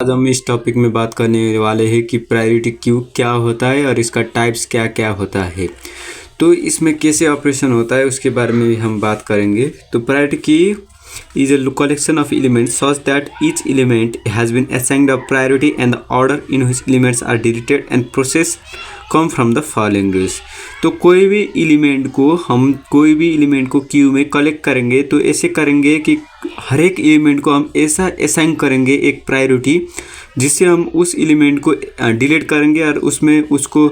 आज हम इस टॉपिक में बात करने वाले हैं कि प्रायोरिटी क्यू क्या होता है और इसका टाइप्स क्या क्या होता है। तो इसमें कैसे ऑपरेशन होता है उसके बारे में भी हम बात करेंगे। तो प्रायोरिटी की is a collection of elements such that each element has been assigned a priority and the order in which elements are deleted and processed come from the following rules। तो कोई भी एलिमेंट को Q में collect करेंगे तो ऐसे करेंगे कि हर एक एलिमेंट को हम ऐसा असाइन करेंगे एक प्रायोरिटी जिससे हम उस एलिमेंट को डिलीट करेंगे और उसमें उसको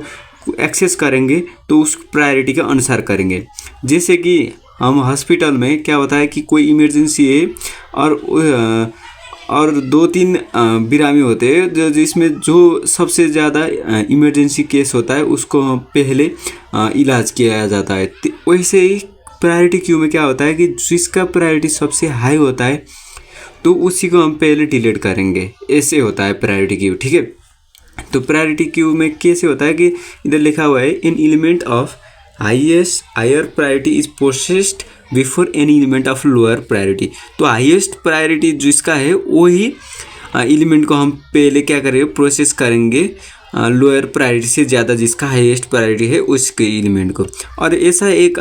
एक्सेस करेंगे तो उस प्रायोरिटी के अनुसार करेंगे। जैसे कि हम हॉस्पिटल में क्या होता है कि कोई इमरजेंसी है और 2-3 बिरामी होते हैं जिसमें जो सबसे ज़्यादा इमरजेंसी केस होता है उसको पहले इलाज किया जाता है। वैसे ही प्रायोरिटी क्यू में क्या होता है कि जिसका प्रायोरिटी सबसे हाई होता है तो उसी को हम पहले डिलीट करेंगे। ऐसे होता है प्रायोरिटी क्यू, ठीक है। तो प्रायोरिटी क्यू में कैसे होता है कि इधर लिखा हुआ है in element of higher priority is processed before any element of lower priority. तो हाईएस्ट प्रायोरिटी जिसका है वही एलिमेंट को हम पहले क्या करेंगे, प्रोसेस करेंगे लोअर प्रायोरिटी से ज़्यादा जिसका हाईएस्ट प्रायोरिटी है उसके एलिमेंट को। और ऐसा एक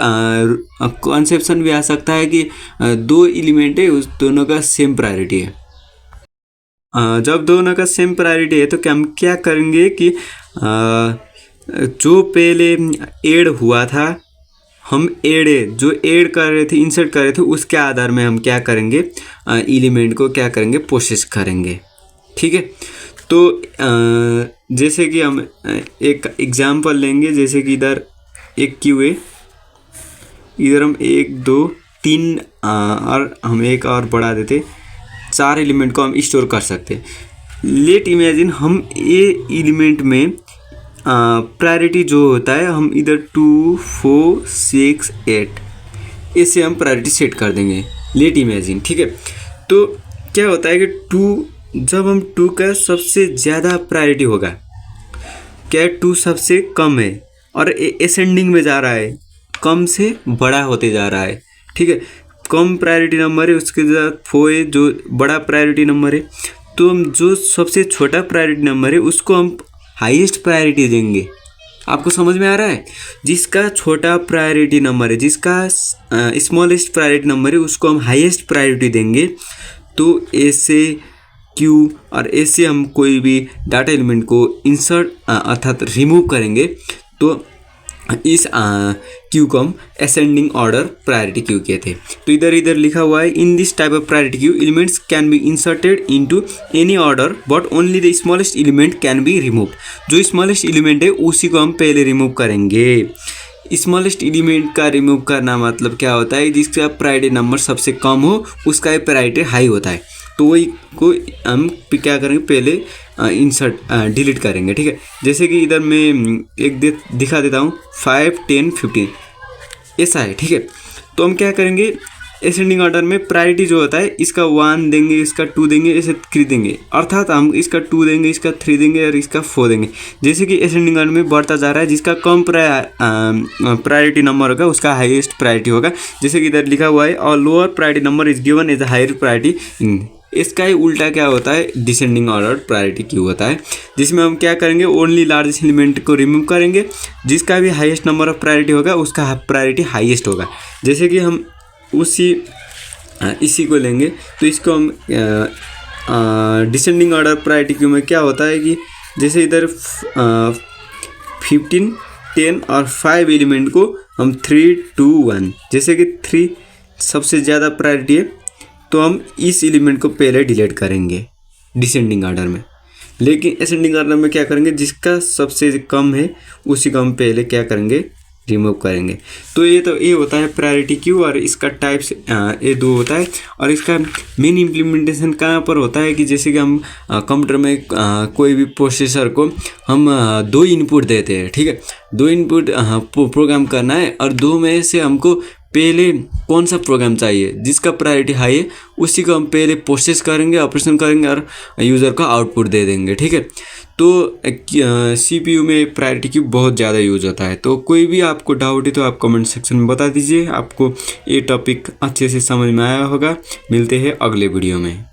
कॉन्सेप्शन भी आ सकता है कि 2 एलिमेंट है उस दोनों का सेम प्रायोरिटी है। जब दोनों का सेम प्रायोरिटी है तो हम क्या करेंगे कि जो पहले ऐड हुआ था हम जो ऐड कर रहे थे, इंसर्ट कर रहे थे, उसके आधार में हम क्या करेंगे, एलिमेंट को क्या करेंगे, प्रोसेस करेंगे, ठीक है। तो जैसे कि हम एक एग्जांपल लेंगे, जैसे कि इधर एक क्यू है, इधर हम 1 2 3 और हम एक और बढ़ा देते, 4 एलिमेंट को हम स्टोर कर सकते। लेट इमेजिन हम ये एलिमेंट में प्रायोरिटी जो होता है हम इधर 2 4 6 8 ऐसे हम प्रायोरिटी सेट कर देंगे। लेट इमेजिन, ठीक है। तो क्या होता है कि 2 जब हम 2 का सबसे ज़्यादा प्रायोरिटी होगा, क्या 2 सबसे कम है और असेंडिंग में जा रहा है, कम से बड़ा होते जा रहा है, ठीक है। कम प्रायोरिटी नंबर है, उसके साथ 4 है जो बड़ा प्रायोरिटी नंबर है। तो हम जो सबसे छोटा प्रायोरिटी नंबर है उसको हम हाईएस्ट प्रायोरिटी देंगे। आपको समझ में आ रहा है? जिसका छोटा प्रायोरिटी नंबर है, जिसका स्मॉलेस्ट प्रायोरिटी नंबर है उसको हम हाईएस्ट प्रायोरिटी देंगे। तो ऐसे क्यू और ऐसे हम कोई भी डाटा एलिमेंट को इंसर्ट अर्थात रिमूव करेंगे तो इस क्यू को हम असेंडिंग ऑर्डर प्रायोरिटी क्यू कहते हैं। तो इधर लिखा हुआ है in this type of priority queue elements can be inserted into any order but only the smallest element can be removed. जो स्मॉलेस्ट एलिमेंट है उसी को हम पहले रिमूव करेंगे। स्मॉलेस्ट एलिमेंट का रिमूव करना मतलब क्या होता है, जिसका प्रायोरिटी नंबर सबसे कम हो उसका प्रायोरिटी हाई होता है। तो वही को हम क्या करेंगे, पहले इंसर्ट डिलीट करेंगे, ठीक है। जैसे कि इधर मैं एक दिखा देता हूँ 5 10 15 ऐसा है, ठीक है। तो हम क्या करेंगे, असेंडिंग ऑर्डर में प्रायोरिटी जो होता है इसका 1 देंगे, इसका 2 देंगे, ऐसे 3 देंगे, अर्थात हम इसका 2 देंगे, इसका 3 देंगे और इसका 4 देंगे। जैसे कि असेंडिंग ऑर्डर में बढ़ता जा रहा है, जिसका कम प्रायोरिटी नंबर होगा उसका हाईएस्ट प्रायोरिटी होगा। जैसे कि इधर लिखा हुआ है और lower priority number is given as a higher priority. इसका ही उल्टा क्या होता है, डिसेंडिंग ऑर्डर प्रायोरिटी क्यू होता है, जिसमें हम क्या करेंगे, ओनली लार्जेस्ट एलिमेंट को रिमूव करेंगे, जिसका भी हाईएस्ट नंबर ऑफ प्रायोरिटी होगा उसका प्रायोरिटी हाईएस्ट होगा। जैसे कि हम इसी को लेंगे तो इसको हम डिसेंडिंग ऑर्डर प्रायोरिटी क्यू में क्या होता है कि जैसे इधर 15 10 और 5 एलिमेंट को हम 3 2 1, जैसे कि 3 सबसे ज़्यादा प्रायोरिटी है तो हम इस एलिमेंट को पहले डिलीट करेंगे डिसेंडिंग ऑर्डर में। लेकिन असेंडिंग ऑर्डर में क्या करेंगे, जिसका सबसे कम है उसी को हम पहले क्या करेंगे, रिमूव करेंगे। तो ये होता है प्रायोरिटी क्यू और इसका टाइप्स ये 2 होता है। और इसका मेन इम्प्लीमेंटेशन कहाँ पर होता है कि जैसे कि हम कंप्यूटर में कोई भी प्रोसेसर को हम 2 इनपुट देते हैं, ठीक है। 2 इनपुट प्रोग्राम करना है और 2 में से हमको पहले कौन सा प्रोग्राम चाहिए, जिसका प्रायोरिटी हाई है उसी को हम पहले प्रोसेस करेंगे, ऑपरेशन करेंगे और यूज़र को आउटपुट दे देंगे, ठीक है। तो सीपीयू में प्रायोरिटी क्यू बहुत ज़्यादा यूज होता है। तो कोई भी आपको डाउट है तो आप कमेंट सेक्शन में बता दीजिए। आपको ये टॉपिक अच्छे से समझ में आया होगा। मिलते हैं अगले वीडियो में।